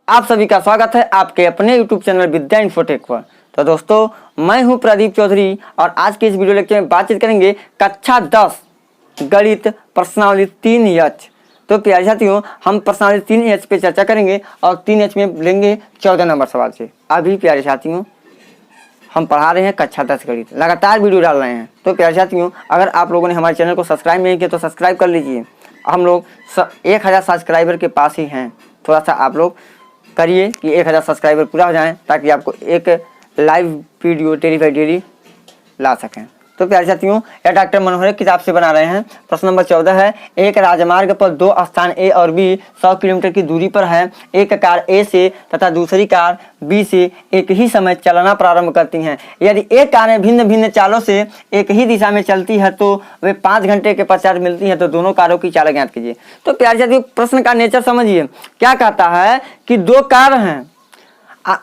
आप सभी का स्वागत है आपके अपने YouTube चैनल विद्या इन्फोटेक पर। तो दोस्तों, मैं हूं प्रदीप चौधरी और आज के इस वीडियो लेक्चर में बातचीत करेंगे कक्षा 10 गणित प्रश्नावली 3H। तो प्यारे साथियों, हम प्रश्नावली 3H पे चर्चा करेंगे और 3H में लेंगे 14 नंबर सवाल से। अभी प्यारे साथियों हम पढ़ा रहे हैं कक्षा 10 गणित, लगातार वीडियो डाल रहे हैं। तो प्यारे साथियों, अगर आप लोगों ने हमारे चैनल को सब्सक्राइब नहीं किया तो सब्सक्राइब कर लीजिए। हम लोग 1000 सब्सक्राइबर के पास ही हैं। थोड़ा सा आप लोग करिए कि 1000 सब्सक्राइबर पूरा हो जाएं ताकि आपको एक लाइव वीडियो डेली ला सकें। तो प्यारे साथियों, यह डॉक्टर मनोहर किताब से बना रहे हैं। प्रश्न नंबर 14 है, एक राजमार्ग पर दो स्थान ए और बी 100 किलोमीटर की दूरी पर है। एक कार ए से तथा दूसरी कार बी से एक ही समय चलना प्रारंभ करती हैं। यदि एक कारें भिन्न भिन्न चालों से एक ही दिशा में चलती है तो वे 5 घंटे के पश्चात मिलती हैं। तो दोनों कारों की चाल ज्ञात कीजिए। तो प्यारे साथियों, प्रश्न का नेचर समझिए। क्या कहता है कि दो कार हैं,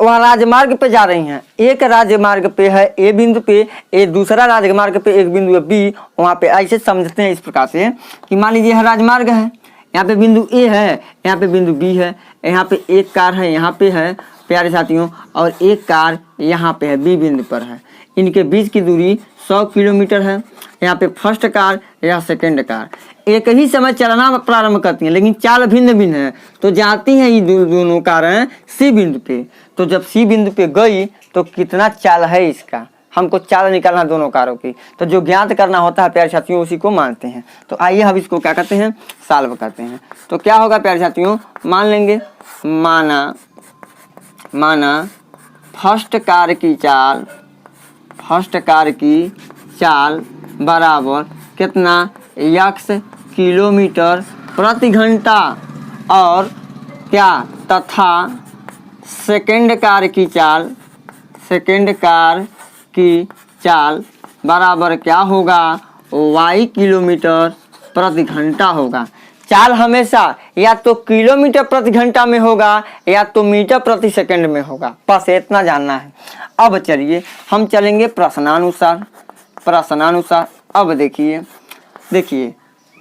वह राजमार्ग पे जा रही हैं। एक राजमार्ग पे है ए बिंदु पे, एक दूसरा राजमार्ग पे एक बिंदु है बी। वहाँ पे ऐसे समझते हैं इस प्रकार से कि मान लीजिए यह राजमार्ग है, यहाँ पे बिंदु ए है, यहाँ पे बिंदु बी है, यहाँ पे एक कार है, यहाँ पे है प्यारे साथियों, और एक कार यहाँ पे है बी बिंदु पर है। इनके बीच की दूरी 100 किलोमीटर है। यहाँ पे फर्स्ट कार या सेकेंड कार एक ही समय चलना प्रारंभ करती हैं, लेकिन चाल भिन्न भिन्न है। तो जाती हैं ये दोनों कारें सी बिंदु पे। तो जब सी बिंदु पे गई तो कितना चाल है इसका, हमको चाल निकालना दोनों कारों की। तो जो ज्ञात करना होता है प्यारे साथियों उसी को मानते हैं। तो आइए हम इसको क्या करते हैं, सॉल्व करते हैं। तो क्या होगा प्यारे साथियों, मान लेंगे माना फर्स्ट कार की चाल बराबर कितना x किलोमीटर प्रति घंटा और क्या तथा सेकेंड कार की चाल बराबर क्या होगा, y किलोमीटर प्रति घंटा होगा। चाल हमेशा या तो किलोमीटर प्रति घंटा में होगा या तो मीटर प्रति सेकंड में होगा, बस इतना जानना है। अब चलिए हम चलेंगे प्रश्नानुसार। अब देखिए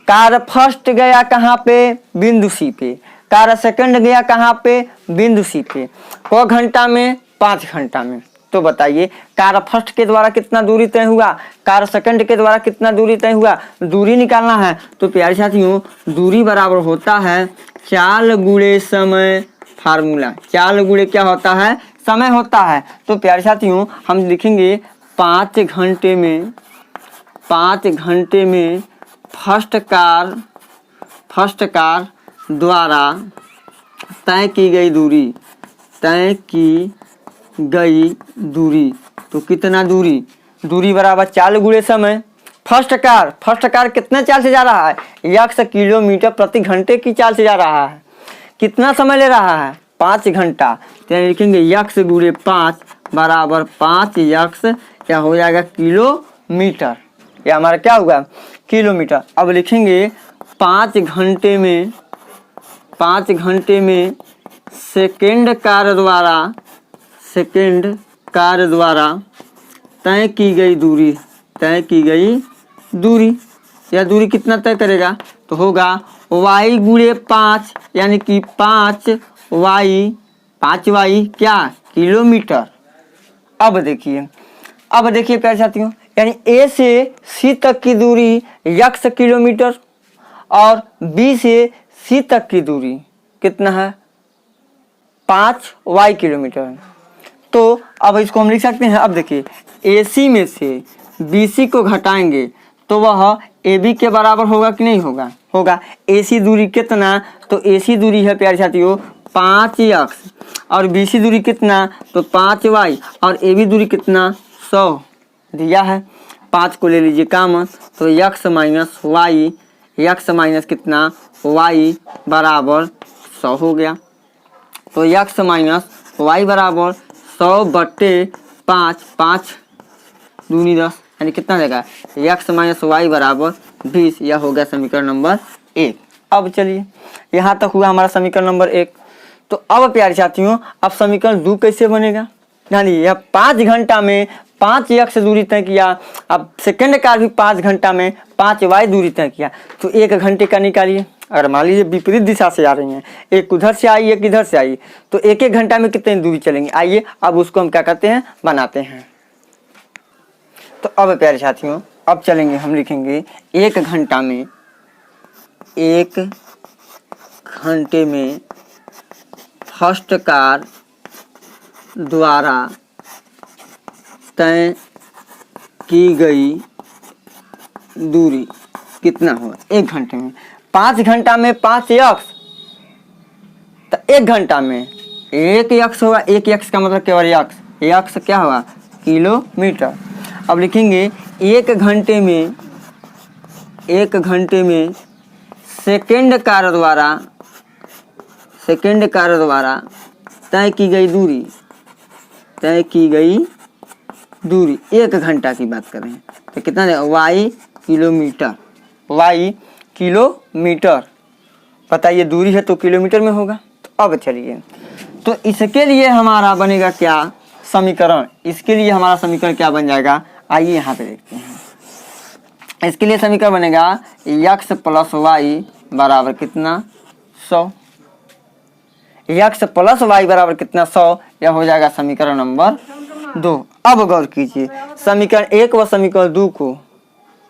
कार फर्स्ट गया कहाँ पे, बिंदु सी पे। कार सेकंड गया कहाँ पे, बिंदु सी पे। को घंटा में, 5 घंटा में। तो बताइए कार फर्स्ट के द्वारा कितना दूरी तय हुआ, कार सेकंड के द्वारा कितना दूरी तय हुआ, दूरी निकालना है। तो प्यारे साथियों, दूरी बराबर होता है चाल गुणे समय। फार्मूला चाल गुणे क्या होता है, समय होता है। तो प्यारे साथियों हम लिखेंगे 5 घंटे में फर्स्ट कार द्वारा तय की गई दूरी। तो कितना दूरी बराबर चाल गुणे समय। फर्स्ट कार कितना चाल से जा रहा है, x किलोमीटर प्रति घंटे की चाल से जा रहा है। कितना समय ले रहा है, 5 घंटा। तो लिखेंगे x गुणे 5 बराबर 5x, क्या हो जाएगा किलोमीटर। या हमारा क्या होगा, किलोमीटर। अब लिखेंगे 5 घंटे में सेकेंड कार द्वारा तय की गई दूरी। यह दूरी कितना तय करेगा, तो होगा y गुणे 5, यानी कि 5y क्या, किलोमीटर। अब देखिए प्यारे साथियों, यानी ए से सी तक की दूरी x किलोमीटर और बी से सी तक की दूरी कितना है, 5y किलोमीटर। तो अब इसको हम लिख सकते हैं। अब देखिए AC में से BC को घटाएंगे तो वह AB के बराबर होगा कि नहीं होगा। AC दूरी कितना, तो AC दूरी है प्यारे साथियों 5x और BC दूरी कितना, तो 5y और AB दूरी कितना, 100 दिया है। 5 को ले लीजिए कॉमन, तो x माइनस कितना, y बराबर 100 हो गया। तो x माइनस y बराबर 100/5, 5 दूनी 10, यानी कितना देगा, x माइनस y बराबर 20। यह हो गया समीकरण नंबर 1। अब चलिए यहाँ तक हुआ हमारा समीकरण नंबर 1। तो अब प्यारे साथियों अब समीकरण 2 कैसे बनेगा, यानी यह 5 घंटा में 5x दूरी तय किया। अब सेकंड कार भी 5 घंटा में 5y दूरी तय किया। तो 1 घंटे का निकालिए। अगर मान लीजिए विपरीत दिशा से आ रही हैं, एक उधर से आई एक इधर से आई, तो एक एक घंटा में कितनी दूरी चलेंगे। आइए अब उसको हम क्या करते हैं, बनाते हैं। तो अब प्यारे साथियों अब चलेंगे, हम लिखेंगे एक घंटा में, एक घंटे में फर्स्ट कार द्वारा तय की गई दूरी कितना होगा एक घंटे में। 5 घंटा में 5 यक्स, तो एक घंटा में एक यक्स होगा। एक यक्स का मतलब केवल यक्स, यक्स क्या होगा, किलोमीटर। अब लिखेंगे एक घंटे में, एक घंटे में सेकेंड कार द्वारा, सेकेंड कार द्वारा तय की गई दूरी, तय की गई दूरी एक घंटा की बात करें तो कितना है, वाई किलोमीटर, वाई किलोमीटर। बताइए दूरी है तो किलोमीटर में होगा। तो अब चलिए, तो इसके लिए हमारा बनेगा क्या समीकरण, इसके लिए हमारा समीकरण क्या बन जाएगा, आइए यहाँ पे देखते हैं। इसके लिए समीकरण बनेगा यक्स प्लस वाई बराबर कितना 100, यक्स प्लस वाई बराबर कितना 100, यह हो जाएगा समीकरण नंबर 2। अब गौर कीजिए, समीकरण 1 व समीकरण 2 को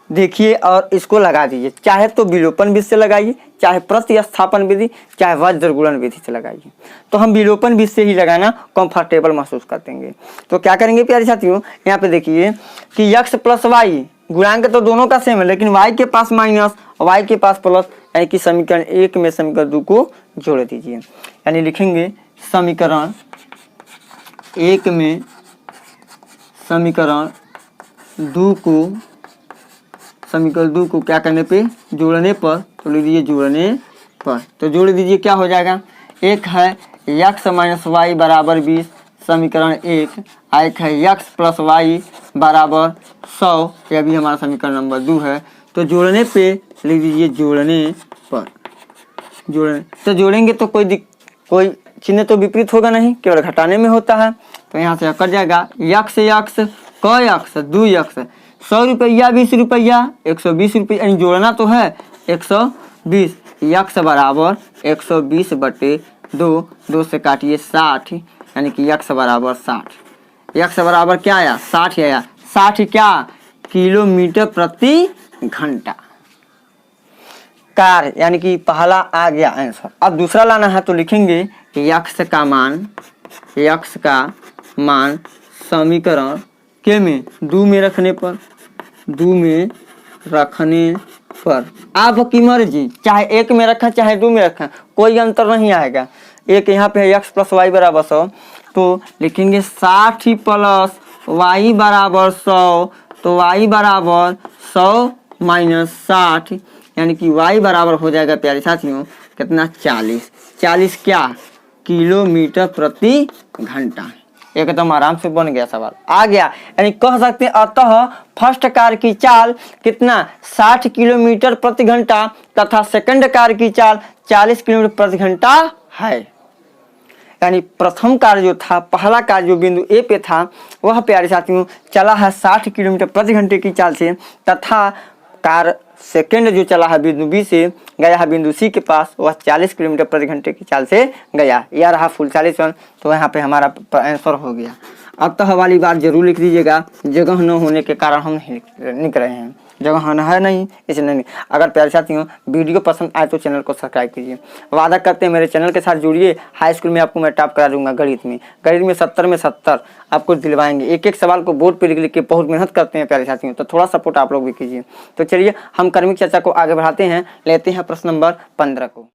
देखिए और इसको लगा दीजिए, चाहे तो विलोपन विधि से लगाइए, चाहे प्रतिस्थापन विधि, चाहे वज्र गुणन विधि से लगाइए। तो हम विलोपन विधि से ही लगाना कंफर्टेबल महसूस करते हैं। तो क्या करेंगे प्यारे साथियों, यहाँ पे देखिए कि यक्स प्लस वाई, गुणांक तो दोनों का सेम है, लेकिन वाई के पास माइनस वाई के पास प्लस, यानी कि समीकरण 1 में समीकरण 2 को जोड़ दीजिए। यानी लिखेंगे समीकरण 1 में समीकरण 2 को, समीकरण 2 को क्या करने पे, जोड़ने पर, तो लीजिए जोड़ने पर, तो जोड़ दीजिए क्या हो जाएगा, एक है यक्स माइनस वाई बराबर 20 समीकरण 1, एक है यक्स प्लस वाई बराबर 100, यह भी हमारा समीकरण नंबर 2 है। तो जोड़ने पे लिख दीजिए जोड़ने पर, जोड़ने, तो जोड़ेंगे तो कोई चिन्ह तो विपरीत होगा नहीं, केवल घटाने में होता है। तो यहाँ से कट जाएगा यक्स यक्स क यक्स 2 यक्स, 100 रुपया 20 रुपया 120 रुपया, यानी जोड़ना तो है 120, यक्स बराबर 120 बटे 2, 2 से काटिए 60, यानी कि यक्स बराबर 60, यक्स बराबर क्या आया 60 आया, 60 क्या किलोमीटर प्रति घंटा। कार यानी कि पहला आ गया आंसर। अब दूसरा लाना है तो लिखेंगे यक्स का मान, यक्स का मान समीकरण के में 2 में रखने पर, 2 में रखने पर आपकी मर्जी, चाहे 1 में रखें चाहे 2 में रखें, कोई अंतर नहीं आएगा। एक यहाँ पे है यक्स प्लस वाई बराबर 100, तो लिखेंगे 60 प्लस वाई बराबर 100, तो वाई बराबर 100 माइनस 60, यानी कि वाई बराबर हो जाएगा प्यारे साथियों कितना 40, 40 क्या किलोमीटर प्रति घंटा। एकदम आराम से बन गया सवाल, आ गया। यानी कह सकते हैं अतः फर्स्ट कार की चाल कितना 60 किलोमीटर प्रति घंटा तथा सेकंड कार की चाल 40 किलोमीटर प्रति घंटा है। यानी प्रथम कार जो था, पहला कार जो बिंदु ए पे था, वह प्यारे साथियों चला है 60 किलोमीटर प्रति घंटे की चाल से, तथा कार सेकंड जो चला है बिंदु बी से गया है बिंदु सी के पास, वह 40 किलोमीटर प्रति घंटे की चाल से गया। यह रहा फुल 40 रन। तो यहाँ पे हमारा आंसर हो गया। अतः वाली बात जरूर लिख दीजिएगा, जगह न होने के कारण हम नहीं लिख रहे हैं, जगह है नहीं इसलिए नहीं। अगर प्यारे साथियों वीडियो पसंद आए तो चैनल को सब्सक्राइब कीजिए। वादा करते हैं मेरे चैनल के साथ जुड़िए। हाई स्कूल में आपको मैं टॉप करा दूंगा गणित में 70 में 70 आपको दिलवाएंगे। एक एक सवाल को बोर्ड पे लिख लिख के बहुत मेहनत करते हैं प्यारे साथियों, तो थोड़ा सपोर्ट आप लोग भी कीजिए। तो चलिए हम कर्मिक चर्चा को आगे बढ़ाते हैं, लेते हैं प्रश्न नंबर 15 को।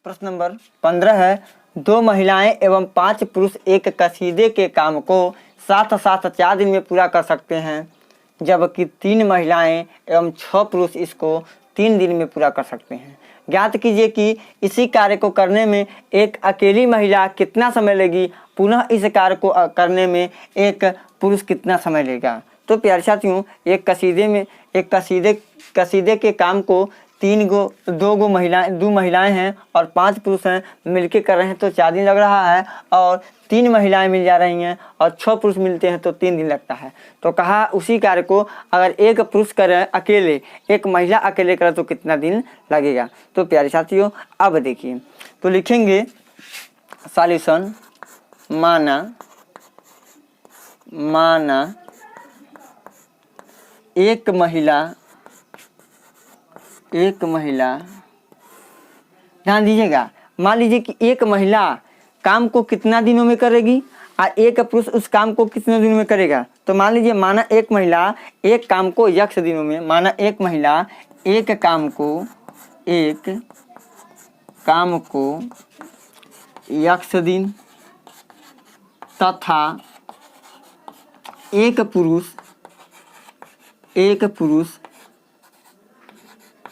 प्रश्न नंबर 15 है 2 महिलाएं एवं 5 पुरुष एक कसीदे के काम को साथ साथ 4 दिन में पूरा कर सकते हैं, जबकि 3 महिलाएं एवं 6 पुरुष इसको 3 दिन में पूरा कर सकते हैं। ज्ञात कीजिए कि इसी कार्य को करने में एक अकेली महिला कितना समय लेगी, पुनः इस कार्य को करने में एक पुरुष कितना समय लेगा। तो प्यारे साथियों एक कसीदे के काम को दो महिलाएं हैं और 5 पुरुष हैं, मिलके कर रहे हैं तो 4 दिन लग रहा है। और 3 महिलाएं मिल जा रही हैं और 6 पुरुष मिलते हैं तो 3 दिन लगता है। तो कहा उसी कार्य को अगर एक पुरुष करे अकेले, एक महिला अकेले करे तो कितना दिन लगेगा। तो प्यारे साथियों अब देखिए, तो लिखेंगे सॉल्यूशन माना एक महिला, ध्यान दीजिएगा, मान लीजिए कि एक महिला काम को कितना दिनों में करेगी और एक पुरुष उस काम को कितने दिनों में करेगा। तो मान लीजिए माना एक महिला एक काम को यक्ष दिनों में, माना एक महिला एक काम को यक्ष दिन तथा एक पुरुष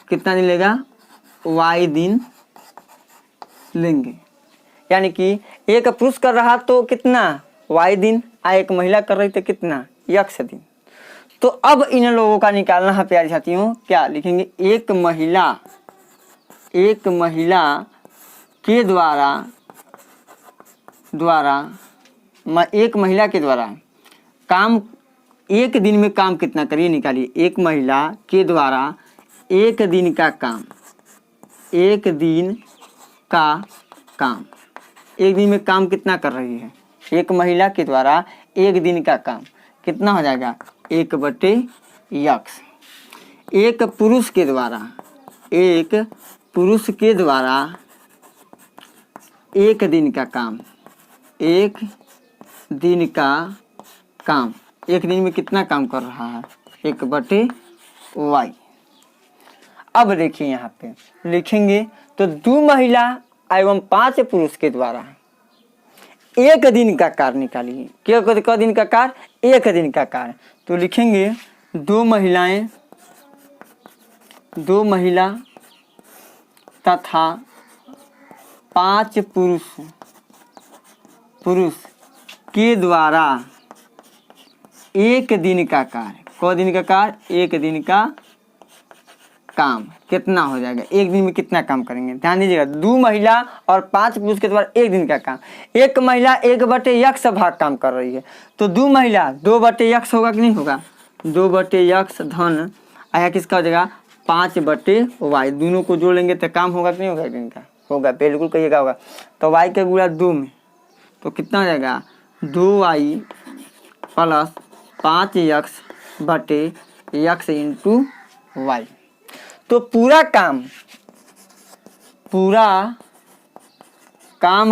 कितना दिन लेगा, वाई दिन लेंगे। यानी कि एक पुरुष कर रहा तो कितना, वाई दिन, और एक महिला कर रही तो कितना, यक्ष दिन। तो अब इन लोगों का निकालना है प्यारे साथियों। क्या लिखेंगे, एक महिला के द्वारा काम एक दिन में काम कितना करिए, निकालिए। एक महिला के द्वारा एक दिन का काम, एक दिन में काम कितना कर रही है। एक महिला के द्वारा एक दिन का काम कितना हो जाएगा, 1/x। एक पुरुष के द्वारा एक दिन का काम, एक दिन में कितना काम कर रहा है, 1/y। अब देखिए यहाँ पे लिखेंगे, तो 2 महिला एवं 5 पुरुष के द्वारा एक दिन का कार्य निकालिए। क्या दिन का कार्य, एक दिन का कार्य। तो लिखेंगे 2 महिला तथा 5 पुरुष के द्वारा एक दिन का कार्य, एक दिन का काम कितना हो जाएगा, एक दिन में कितना काम करेंगे। ध्यान दीजिएगा, 2 महिला और 5 पुरुष के द्वारा एक दिन का काम। एक महिला 1/x भाग काम कर रही है, तो 2 महिला 2/x होगा कि नहीं होगा, 2/x धन आया किसका हो जाएगा, 5/y। दोनों को जोड़ लेंगे तो काम होगा कि नहीं होगा, एक दिन का होगा, बिल्कुल कहिएगा होगा। तो y के गुणा 2 में तो कितना हो जाएगा, 2y plus 5x/x into y। तो पूरा काम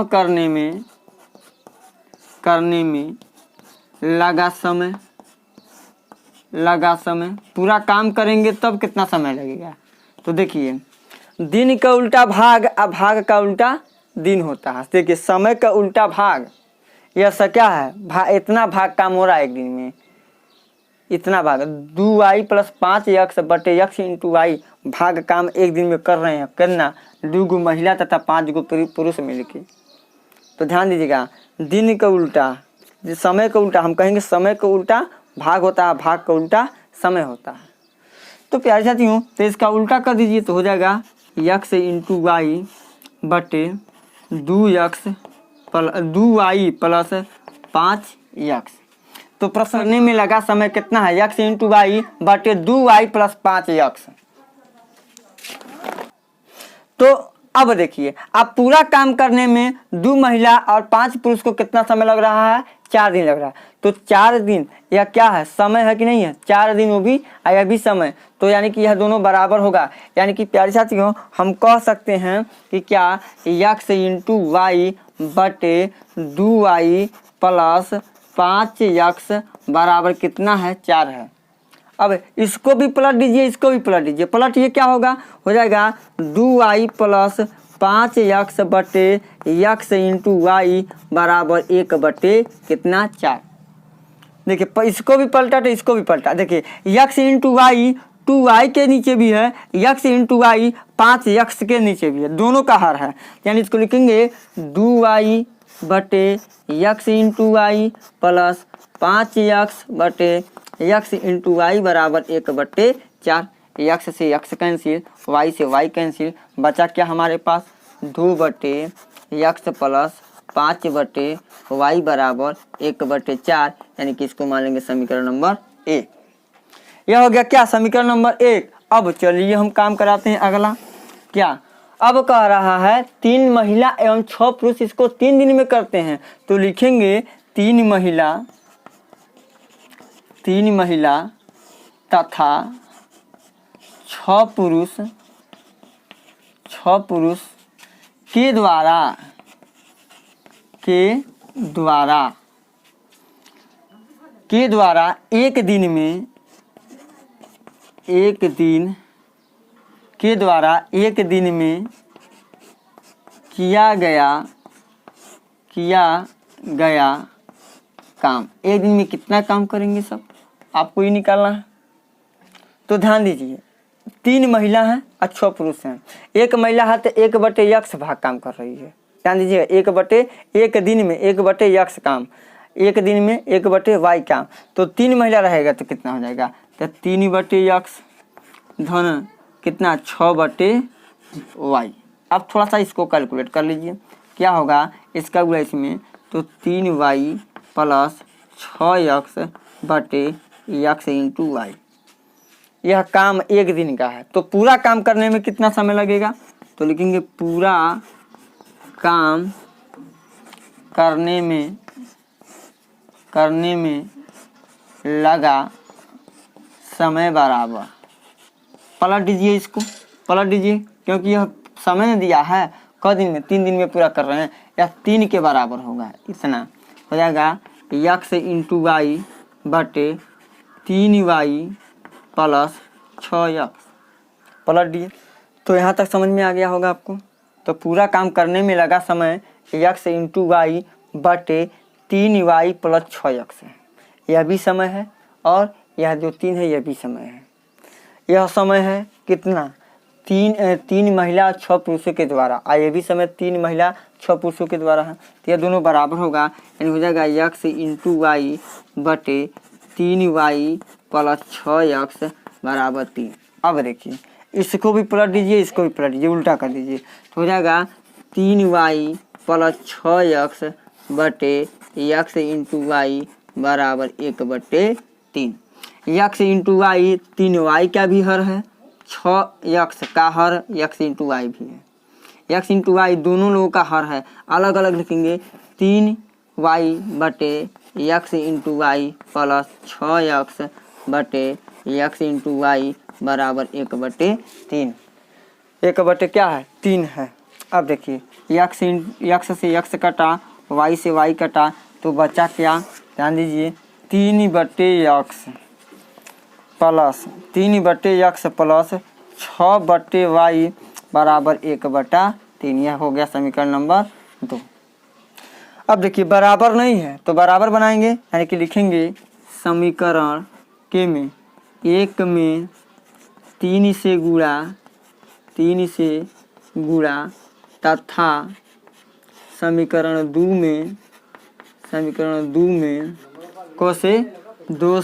करने में लगा समय, पूरा काम करेंगे तब कितना समय लगेगा। तो देखिए, दिन का उल्टा भाग और भाग का उल्टा दिन होता है। देखिए, समय का उल्टा भाग, यह क्या है, इतना भाग काम हो रहा है एक दिन में, इतना भाग 2y plus 5x/x into y भाग काम एक दिन में कर रहे हैं। करना 2 महिला तथा 5 पुरुष मिलके। तो ध्यान दीजिएगा, दिन का उल्टा, समय का उल्टा, हम कहेंगे समय का उल्टा भाग होता है, भाग का उल्टा समय होता है। तो प्यारे साथियों, तो इसका उल्टा कर दीजिए तो हो जाएगा x इंटू वाई बटे 2y प्लस 5x। तो प्रश्न में लगा समय कितना है, x इंटू वाई बटे 2y प्लस 5x। तो अब देखिए, अब पूरा काम करने में 2 महिला और 5 पुरुष को कितना समय लग रहा है, 4 दिन लग रहा है। तो 4 दिन यह क्या है, समय है कि नहीं है, 4 दिन वो भी यह भी समय। तो यानी कि यह दोनों बराबर होगा। यानी कि प्यारे साथियों, हम कह सकते हैं कि क्या, x इंटू वाई बटे 2y प्लस 5x बराबर कितना है, 4 है। अब इसको भी पलट दीजिए, इसको भी पलट दीजिए। पलटिए, क्या होगा, हो जाएगा 2y प्लस 5x बटे x इंटू वाई बराबर 1/4। देखिए, इसको भी पलटा तो इसको भी पलटा। देखिए, x इंटू वाई 2y के नीचे भी है, x इंटू वाई 5x के नीचे भी है, दोनों का हर है। यानी इसको लिखेंगे 2y बटे x into Y plus 5x बटे x इंटू वाई बराबर 1/4। यक्स से यक्स कैंसिल, वाई से वाई कैंसिल, बचा क्या हमारे पास 2/यक्स प्लस 5/वाई बराबर 1/4, यानी कि इसको मान लेंगे समीकरण नंबर 1। यह हो गया क्या समीकरण नंबर 1। अब चलिए हम काम कराते हैं अगला। क्या अब कह रहा है 3 महिला एवं 6 पुरुष इसको 3 दिन में करते हैं, तो लिखेंगे 3 महिला तथा 6 पुरुष के द्वारा एक दिन में किया गया काम। एक दिन में कितना काम करेंगे सब आपको ही निकालना है। तो ध्यान दीजिए 3 महिला हैं और 6 पुरुष हैं। एक महिला है तो 1/x भाग काम कर रही है। ध्यान दीजिए 1 दिन में 1/x काम, एक दिन में 1/y काम। तो 3 महिला रहेगा तो कितना हो जाएगा, तो 3/x धन कितना 6/y। अब थोड़ा सा इसको कैलकुलेट कर लीजिए क्या होगा इसका गुणा इसमें, तो 3y plus 6x/x into Y. यह काम एक दिन का है। तो पूरा काम करने में कितना समय लगेगा, तो लिखेंगे पूरा काम करने में लगा समय बराबर, पलट दीजिए इसको, पलट दीजिए क्योंकि यह समय दिया है क दिन में 3 दिन में पूरा कर रहे हैं, यह 3 के बराबर होगा। इतना हो जाएगा x इंटू वाई बटे 3y प्लस 6x। पलट दिए तो यहाँ तक समझ में आ गया होगा आपको। तो पूरा काम करने में लगा समय x इंटू वाई बटे 3y प्लस 6x है, यह भी समय है, और यह जो 3 है यह भी समय है। यह समय है कितना 3 महिला और 6 पुरुषों के द्वारा, और यह भी समय 3 महिला 6 पुरुषों के द्वारा है। तो यह दोनों बराबर होगा, यानी हो जाएगा x इंटू वाई बटे 3y प्लस 6x बराबर 3। अब देखिए इसको भी पलट दीजिए, इसको भी पलट दीजिए, उल्टा कर दीजिए, तो हो जाएगा 3y प्लस 6x बटे x इंटू वाई बराबर 1/3। x इंटू वाई 3y का भी हर है, 6x का हर x इंटू वाई भी है। x इंटू वाई दोनों लोगों का हर है, अलग अलग लिखेंगे 3y बटे x into Y plus 6x बटे x इंटू वाई बराबर 1/3। 1 क्या है 3 है। अब देखिए x से x कटा, y से y कटा, तो बचा क्या, ध्यान दीजिए 3/x प्लस 6/y बराबर 1/3। यह हो गया समीकरण नंबर 2। अब देखिए बराबर नहीं है तो बराबर बनाएंगे, यानी कि लिखेंगे समीकरण के में 1 में 3 से गुणा तथा समीकरण 2 में को से 2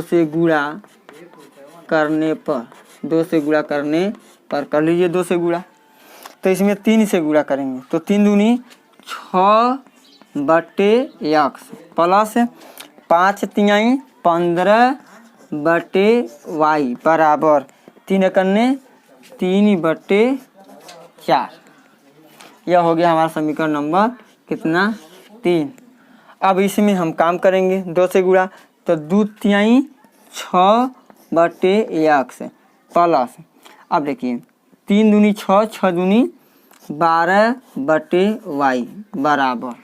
से गुणा करने पर, 2 से गुणा करने पर कर लीजिए 2 से गुणा। तो इसमें 3 से गुणा करेंगे तो 3 दूनी 6/x प्लस 5 तिहाई 15/y बराबर 3 करने 3/4। यह हो गया हमारा समीकरण नंबर कितना 3। अब इसमें हम काम करेंगे 2 से गुणा, तो 2 तिहाई 6/x प्लस, अब देखिए 3 दूनी 6, 6 दूनी 12/y बराबर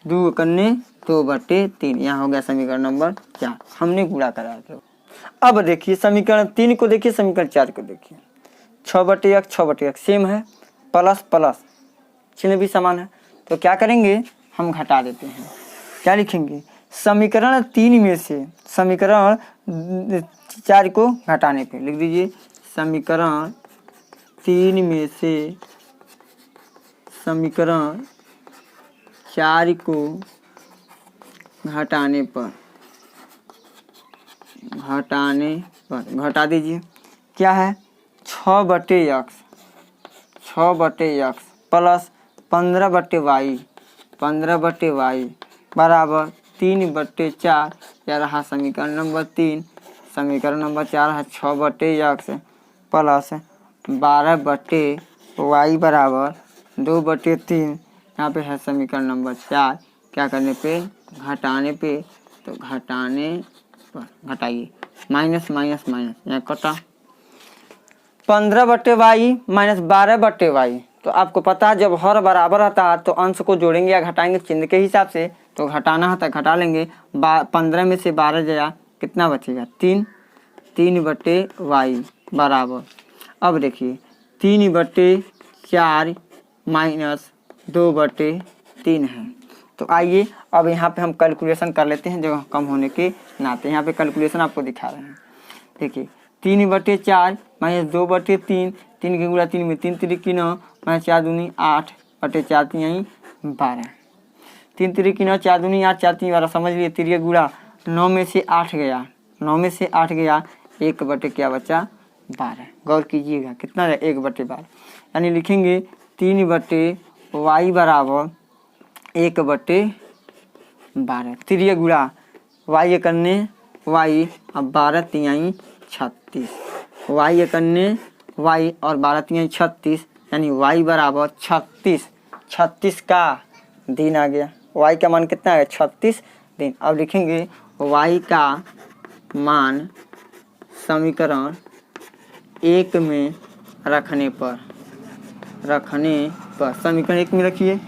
2 करने 2/3। यहाँ हो गया समीकरण नंबर 4। हमने गुणा करा था। अब देखिए समीकरण 3 को देखिए, समीकरण 4 को देखिए। 6/x सेम है, प्लस प्लस चिन्ह भी समान है, तो क्या करेंगे हम घटा देते हैं। क्या लिखेंगे समीकरण 3 में से समीकरण 4 को घटाने पे लिख दीजिए, समीकरण 3 में से समीकरण 4 को घटाने पर घटा दीजिए, क्या है 6/x, 6/x plus 15/y, 15/y बराबर 3/4। यह रहा समीकरण नंबर 3। समीकरण नंबर 4 है 6/x प्लस 12/y बराबर 2/3। यहाँ पे है समीकरण नंबर 4। क्या करने पे, घटाने पे, तो घटाने पर घटाइए, माइनस माइनस माइनस, यहाँ कटा 15/y माइनस 12/y। तो आपको पता है जब हर बराबर रहता है तो अंश को जोड़ेंगे या घटाएंगे चिन्ह के हिसाब से। तो घटाना है तो घटा लेंगे, 15 में से 12 गया, कितना बचेगा 3, 3/y बराबर, अब देखिए 3/4 माइनस 2/3 है। तो आइए अब यहाँ पे हम कैलकुलेशन कर लेते हैं जगह कम होने के नाते। यहाँ पे कैलकुलेशन आपको दिखा रहे हैं। देखिए 3/4 माइनस 2/3, 3 के गुणा 3 में 3 3 9 माइनस 4 दूनी 8/4 3 12, 3 3 9 4 दूनी 8 4 3 12, समझ लिए। 3 गुणा 9 में से 8 गया, 9 में से 8 गया, 1 क्या बचा 12। गौर कीजिएगा कितना है 1/12, यानी लिखेंगे 3/y बराबर 1/12। 3 गुणा y करने y, अब 12 3 36, y करने y और 12 3 36, यानी y बराबर 36। 36 का दिन आ गया, y का मान कितना है 36 दिन। अब लिखेंगे y का मान समीकरण 1 में रखने पर समीकरण 1 में रखिए,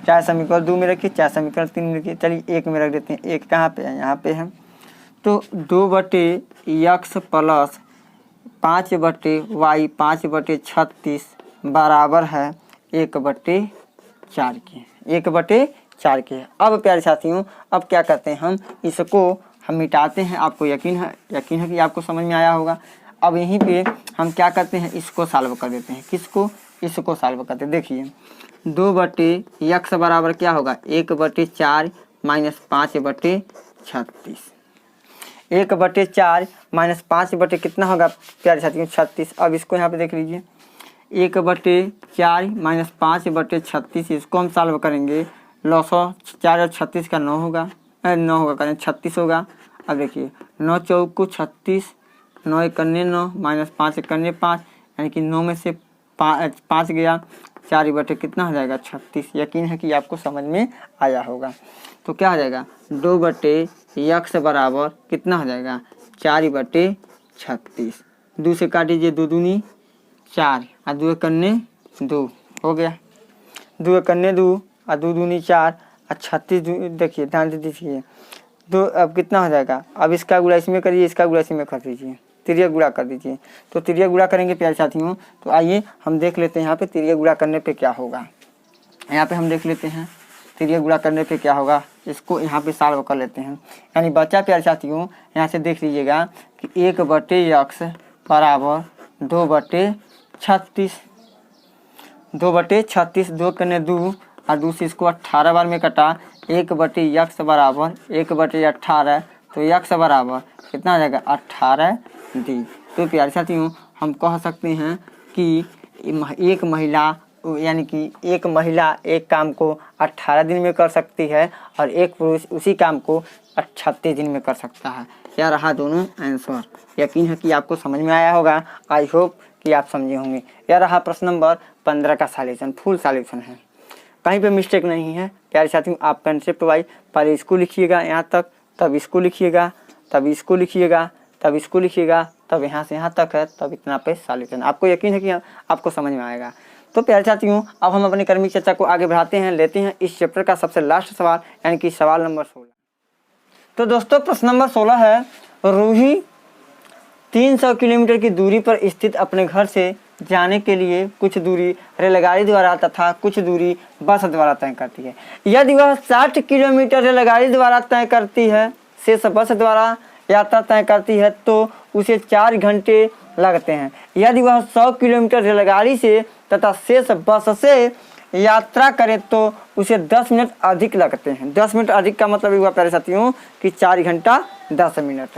चाहे समीकरण 2 में रखिए, चाहे समीकरण 3 में रखिए। चलिए 1 में रख देते हैं। 1 कहाँ पे है, यहाँ पे है। तो 2/x प्लस 5/y 5/36 बराबर है 1/4 के, 1/4 के। अब प्यारे साथियों, अब क्या करते हैं, हम इसको हम मिटाते हैं। आपको यकीन है कि आपको समझ में आया होगा। अब यहीं पे हम क्या करते हैं, इसको सॉल्व कर देते हैं। किसको, इसको सॉल्व करते हैं। देखिए 2/x बराबर क्या होगा 1/4 माइनस 5/36, 1/4 माइनस 5 कितना होगा प्यारे साथियों 36। अब इसको यहाँ पे देख लीजिए, 1/4 माइनस 5/36, इसको हम सॉल्व करेंगे। 4 और 36 का 9 होगा, 9 होगा करें 36 होगा। अब देखिए 9 चौको 36, 9 1 9 माइनस 5 1 5, यानी कि 9 में से 5 गया, 4 कितना हो जाएगा 36। यकीन है कि आपको समझ में आया होगा। तो क्या हो जाएगा 2/x बराबर कितना हो जाएगा 4/36। 2 से काट दीजिए, 2 दूनी 4 और 2 करने 2 हो गया, 2 करने 2 और 2 दूनी 4 और 36। देखिए ध्यान से दीजिए 2, अब कितना हो जाएगा। अब इसका गुणा इसमें करिए, इसका गुणा इसमें कर दीजिए, तिरिया गुणा कर दीजिए। तो तिरिया गुणा करेंगे प्यारे साथियों। तो आइए हम देख लेते हैं यहाँ पे तिरिया गुणा करने पे क्या होगा। यहाँ पे हम देख लेते हैं तिरिया गुणा करने पे क्या होगा। इसको यहाँ पे सॉल्व कर लेते हैं। यानी बच्चा प्यारे साथियों यहाँ से देख लीजिएगा कि 1/x बराबर 2/36, 2/36, 2 करने 2 और 2 से इसको 18 बार में कटा, 1/x बराबर 1/18। तो x बराबर कितना आ जाएगा 18 दिन। तो प्यारे साथियों हम कह सकते हैं कि एक महिला, यानी कि एक महिला एक काम को 18 दिन में कर सकती है और एक पुरुष उसी काम को 36 दिन में कर सकता है। यह रहा दोनों आंसर। यकीन है कि आपको समझ में आया होगा। आई होप कि आप समझे होंगे। यह रहा प्रश्न नंबर 15 का सॉल्यूशन, फुल सॉल्यूशन है, कहीं पे मिस्टेक नहीं है। प्यारे साथियों आप कंसेप्ट वाइज पहले इसको लिखिएगा यहाँ तक, तब इसको लिखिएगा, तब इसको लिखिएगा, तब इसको लिखिएगा, तब यहाँ से यहाँ तक है, तब इतना पे सॉल्यूशन। आपको यकीन है कि आपको समझ में आएगा। तो प्यारे साथियों अब हम अपनी कर्मी चर्चा को आगे बढ़ाते हैं, लेते हैं इस चैप्टर का सबसे लास्ट सवाल, यानी कि सवाल नंबर 16। तो दोस्तों प्रश्न नंबर 16 है, रूही 300 किलोमीटर की दूरी पर स्थित अपने घर से जाने के लिए कुछ दूरी रेलगाड़ी द्वारा तथा कुछ दूरी बस द्वारा तय करती है। यदि वह 60 किलोमीटर रेलगाड़ी द्वारा तय करती है, शेष बस द्वारा यात्रा तय करती है, तो उसे 4 घंटे लगते हैं। यदि वह 100 किलोमीटर रेलगाड़ी से तथा शेष बस से यात्रा करे तो उसे 10 मिनट अधिक लगते हैं। 10 मिनट अधिक का मतलब हुआ प्यारे साथियों कि 4 घंटा 10 मिनट।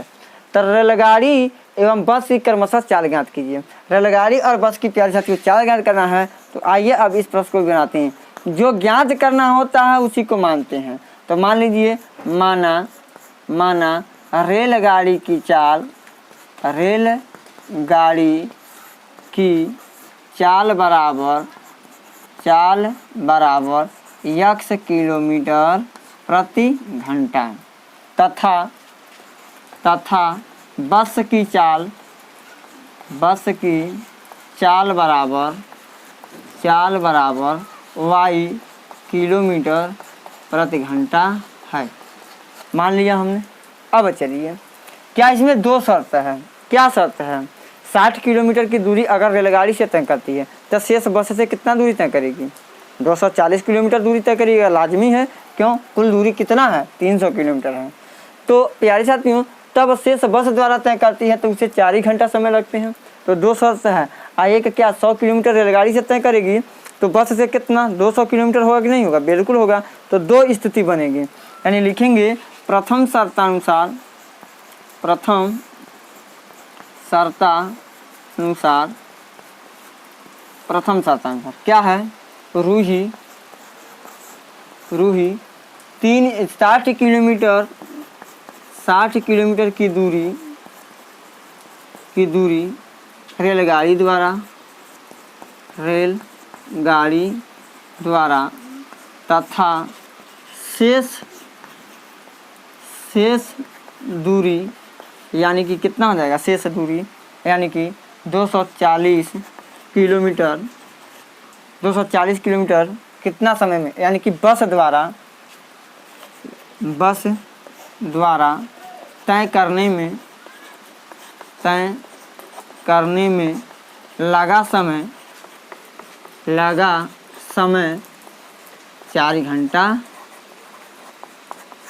तो रेलगाड़ी एवं बस की क्रमशः चाल ज्ञात कीजिए। रेलगाड़ी और बस की प्यारे साथियों चाल ज्ञात करना है, तो आइए अब इस प्रश्न को बनाते हैं। जो ज्ञात करना होता है उसी को मानते हैं। तो मान लीजिए, माना रेलगाड़ी की चाल बराबर x किलोमीटर प्रति घंटा तथा बस की चाल बराबर y किलोमीटर प्रति घंटा है। मान लिया हमने। अब चलिए, क्या इसमें दो शर्त है। क्या शर्त है? 60 किलोमीटर की दूरी अगर रेलगाड़ी से तय करती है तो शेष बस से कितना दूरी तय करेगी? 240 किलोमीटर दूरी तय करेगी, लाजमी है। क्यों? कुल दूरी कितना है? 300 किलोमीटर है। तो प्यारे साथियों, तब शेष बस द्वारा तय करती है तो उसे 4 ही घंटा समय लगते हैं। तो दो शर्त है। एक क्या 100 किलोमीटर रेलगाड़ी से तय करेगी तो बस से कितना 200 किलोमीटर होगा कि नहीं होगा? बिल्कुल होगा। तो दो स्थिति बनेगी, यानी लिखेंगे प्रथम शर्तानुसार क्या है? रूही 60 किलोमीटर की दूरी रेलगाड़ी द्वारा तथा शेष दूरी यानी कि कितना हो जाएगा? शेष दूरी यानी कि 240 किलोमीटर कितना समय में, यानी कि बस द्वारा तय करने में लगा समय 4 घंटा।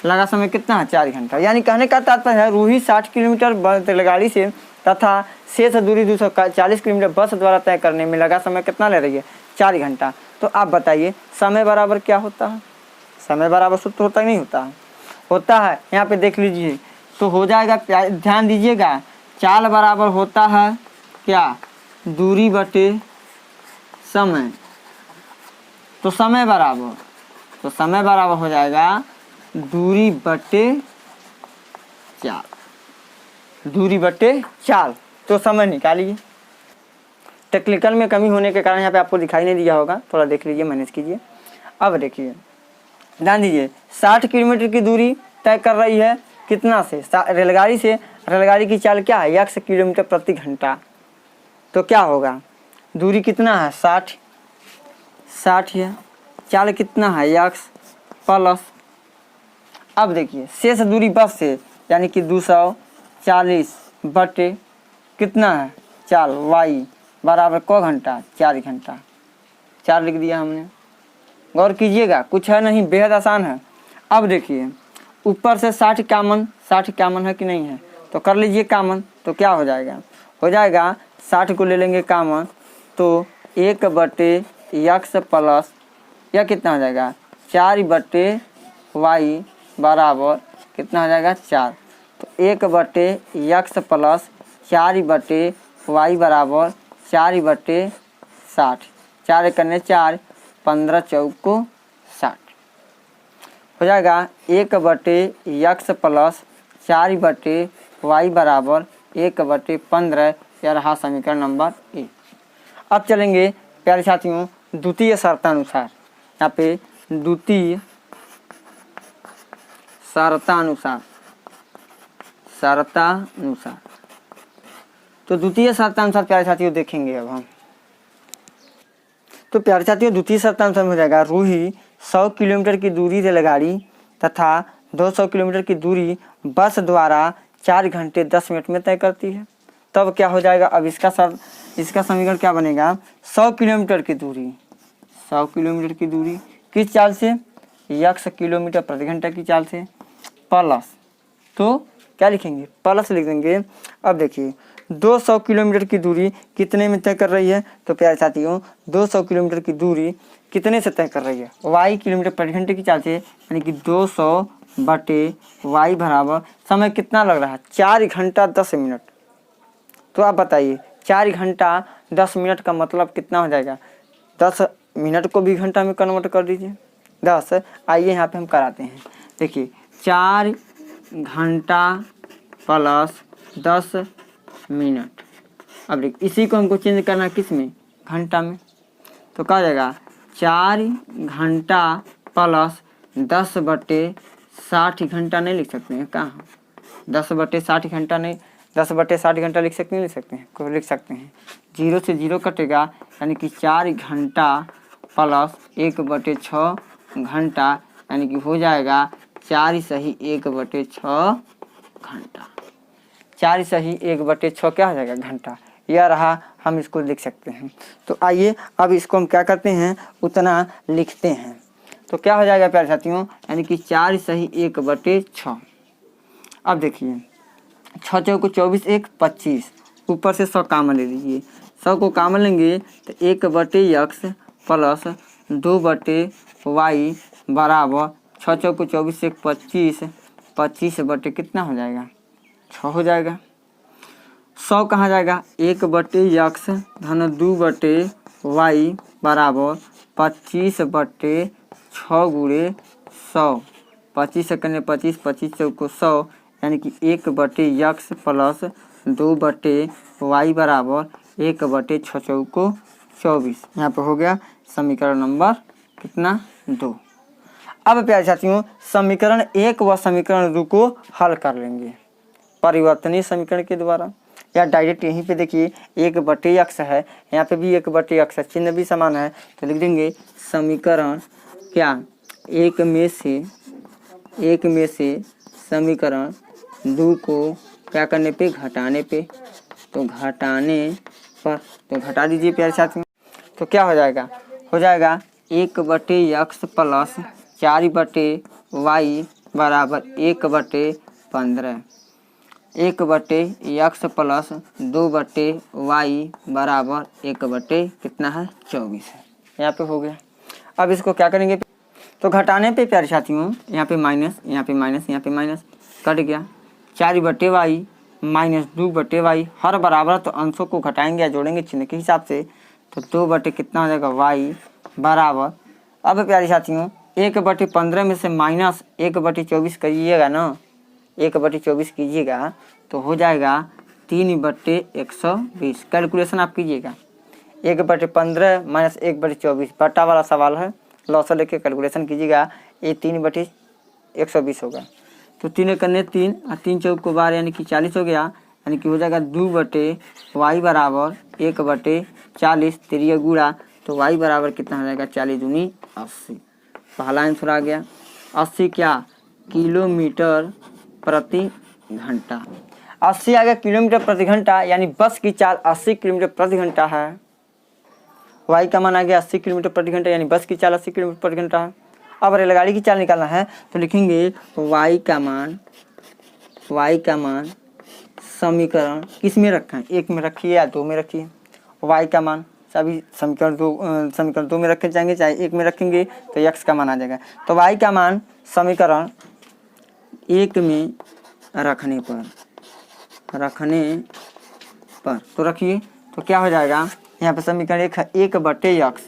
लगा समय कितना है? 4 घंटा। यानी कहने का तात्पर्य है रूही 60 किलोमीटर रेलगाड़ी से तथा शेष दूरी 240 किलोमीटर बस द्वारा तय करने में लगा समय कितना ले रही है? 4 घंटा। तो आप बताइए समय बराबर क्या होता है? समय बराबर सूत्र होता है नहीं होता है? होता है। यहाँ पे देख लीजिए तो हो जाएगा, ध्यान दीजिएगा, चाल बराबर होता है क्या? दूरी बटे समय। तो समय बराबर हो जाएगा दूरी बटे चाल। तो समय निकालिए। टेक्निकल में कमी होने के कारण यहाँ पे आपको दिखाई नहीं दिया होगा, थोड़ा देख लीजिए, मैनेज कीजिए। अब देखिए, ध्यान दीजिए, 60 किलोमीटर की दूरी तय कर रही है कितना से? रेलगाड़ी से। रेलगाड़ी की चाल क्या है? 1 किलोमीटर प्रति घंटा। तो क्या होगा? दूरी कितना है? 60 है। चाल कितना है? x प्लस, अब देखिए शेष दूरी बस से यानी कि 240 बटे कितना है? चाल y बराबर को घंटा? 4 घंटा। 4 लिख दिया हमने। गौर कीजिएगा, कुछ है नहीं, बेहद आसान है। अब देखिए ऊपर से 60 कामन है कि नहीं है? तो कर लीजिए कामन। तो क्या हो जाएगा? 60 को ले लेंगे कामन तो 1 बटे x प्लस यह कितना हो जाएगा? 4 बटे y बराबर कितना हो जाएगा? 4। तो 1 बटे x प्लस 4 बटे y बराबर 4 बटे 60। 4 करने 4, 15 चौको 60 हो जाएगा। 1 बटे x प्लस 4 बटे y बराबर 1 बटे 15। यह रहा समीकरण नंबर 1। अब चलेंगे प्यारे साथियों द्वितीय शर्तानुसार। यहाँ पे द्वितीय शर्तानुसार। तो द्वितीय शर्तानुसार प्यारे साथियों देखेंगे अब हम। तो प्यारे साथियों द्वितीय शर्तानुसार हो जाएगा रूही 100 किलोमीटर की दूरी रेलगाड़ी तथा 200 किलोमीटर की दूरी बस द्वारा 4 घंटे 10 मिनट में तय करती है। तब क्या हो जाएगा? अब इसका समीकरण क्या बनेगा? 100 किलोमीटर की दूरी किस चाल से? x किलोमीटर प्रति घंटा की चाल से प्लस, तो क्या लिखेंगे? प्लस लिख देंगे। अब देखिए 200 किलोमीटर की दूरी कितने में तय कर रही है? तो प्यारे साथियों 200 किलोमीटर की दूरी कितने से तय कर रही है? वाई किलोमीटर प्रति घंटे की चाल से, यानी कि 200 बटे वाई बराबर समय कितना लग रहा है? 4 घंटा 10 मिनट। तो आप बताइए 4 घंटा 10 मिनट का मतलब कितना हो जाएगा? 10 मिनट को भी घंटा में कन्वर्ट कर दीजिए। 10, आइए यहाँ पे हम कराते हैं। देखिए 4 घंटा प्लस 10 मिनट। अब देखिए इसी को हमको चेंज करना है किस में? घंटा में। तो क्या हो जाएगा? 4 घंटा प्लस 10 बटे 60 घंटा नहीं लिख सकते हैं? कहाँ 10 बटे 60 घंटा नहीं, 10 बटे 60 घंटा लिख सकते हैं? लिख सकते हैं, को लिख सकते हैं। 0 से 0 कटेगा, यानी कि 4 घंटा प्लस 1 बटे 6 घंटा, यानी कि हो जाएगा 4 सही 1 बटे 6 घंटा। 4 सही 1 बटे 6 क्या हो जाएगा? घंटा। यह रहा, हम इसको लिख सकते हैं। तो आइए अब इसको हम क्या करते हैं? उतना लिखते हैं। तो क्या हो जाएगा प्यारे साथियों? यानी कि 4 सही 1 बटे 6। अब देखिए 6 चौको 24, 1 25, ऊपर से 100 कामन ले लीजिए। 100 को कामन लेंगे तो 1 बटे x प्लस 2 बटे y बराबर 6 चौको 24, 1 25, 25 बटे कितना हो जाएगा? 6 हो जाएगा। 100 कहाँ जाएगा? 1 बटे x धन 2 बटे y बराबर 25 बटे 6 गुणे 100। 25 सेकंड 25, 25 चौको 100, यानी कि 1 बटे x प्लस 2 बटे y बराबर 1 बटे 6 चौको 24। यहाँ पे हो गया समीकरण नंबर कितना? 2। अब प्यारे साथियों समीकरण 1 व समीकरण 2 को हल कर लेंगे परिवर्तनीय समीकरण के द्वारा, या डायरेक्ट यहीं पे देखिए 1 बटे x है, यहाँ पे भी 1 बटे x है, चिन्ह भी समान है। तो लिख देंगे समीकरण क्या? 1 में से समीकरण 2 को क्या करने पे? घटाने पे। तो घटाने पर तो घटा दीजिए प्यारे साथियों। तो क्या हो जाएगा? हो जाएगा 1 बटे x प्लस 4 बटे y बराबर 1 बटे 15। 1 बटे x प्लस 2 बटे y बराबर 1 बटे कितना है? 24 है। यहाँ पे हो गया। अब इसको क्या करेंगे? तो घटाने पे प्यारे साथियों यहाँ पे माइनस, यहाँ पे माइनस, यहाँ पे माइनस, कट गया। 4 बटे y माइनस 2 बटे y, हर बराबर तो अंशों को घटाएंगे या जोड़ेंगे चिन्ह के हिसाब से। तो 2 बटे कितना हो जाएगा? y बराबर, अब प्यारे साथियों 1 बटे 15 में से माइनस 1 बटे 24 करिएगा ना, 1 बटे 24 कीजिएगा तो हो जाएगा 3 बटे 120। कैलकुलेशन आप कीजिएगा। 1 बटे 15 माइनस 1 बटे 24 बट्टा वाला सवाल है, लॉस लेके कैलकुलेशन कीजिएगा। ये 3 बटे 120 होगा। तो 3 करने 3 और 3 चौक को 12 यानी कि 40 हो गया, यानी कि हो जाएगा 2 बटे y बराबर 1 बटे 40, 3 गुणा, तो y बराबर कितना हो जाएगा? 40 दूनी 80। पहला आंसर आ गया। 80 क्या? किलोमीटर प्रति घंटा। 80 आ गया किलोमीटर प्रति घंटा, यानी बस की चाल 80 किलोमीटर प्रति घंटा है। y का मान आ गया 80 किलोमीटर प्रति घंटा, यानी बस की चाल 80 किलोमीटर प्रति घंटा है। अब रेलगाड़ी की चाल निकालना है तो लिखेंगे y का मान समीकरण किस में रखें? 1 में रखिए या 2 में रखिए। y का मान सभी समीकरण 2 में रखे जाएंगे, चाहे 1 में रखेंगे तो x का मान आ जाएगा। तो y का मान समीकरण 1 में रखने पर तो रखिए। तो क्या हो जाएगा? यहाँ पे समीकरण 1 बटे x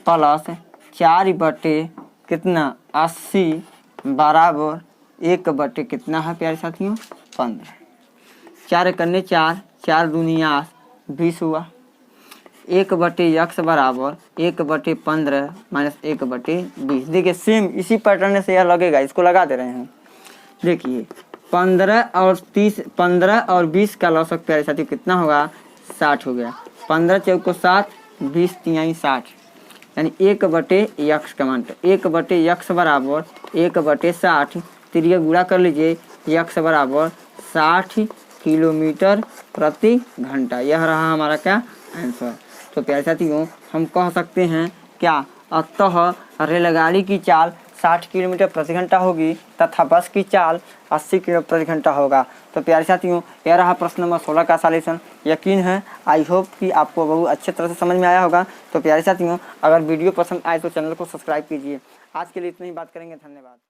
प्लस 4 बटे कितना? 80 बराबर 1 बटे कितना है प्यारे साथियों? 15। 4 करने 4, 4 दूनी 8, 20 हुआ। 1 बटे x बराबर 1 बटे 15 माइनस 1 बटे 20। देखिए सेम इसी पैटर्न से यह लगेगा, इसको लगा दे रहे हैं। देखिए 15 और 20 का लौसक प्यारे साथियों कितना होगा? 60 हो गया। 15 चौको 7, 20 तिहाई 60, यानी 1 बटे x का मान। 1 बटे x बराबर 1 बटे 60, 3 गुणा कर लीजिए, x बराबर 60 किलोमीटर प्रति घंटा। यह रहा हमारा क्या? आंसर। तो प्यारे साथियों हम कह सकते हैं क्या? अतः रेलगाड़ी की चाल 60 किलोमीटर प्रति घंटा होगी तथा बस की चाल 80 किलोमीटर प्रति घंटा होगा। तो प्यारे साथियों, यह रहा प्रश्न नंबर 16 का सॉल्यूशन। यकीन है आई होप कि आपको बहुत अच्छे तरह से समझ में आया होगा। तो प्यारे साथियों, अगर वीडियो पसंद आए तो चैनल को सब्सक्राइब कीजिए। आज के लिए इतनी ही बात करेंगे, धन्यवाद।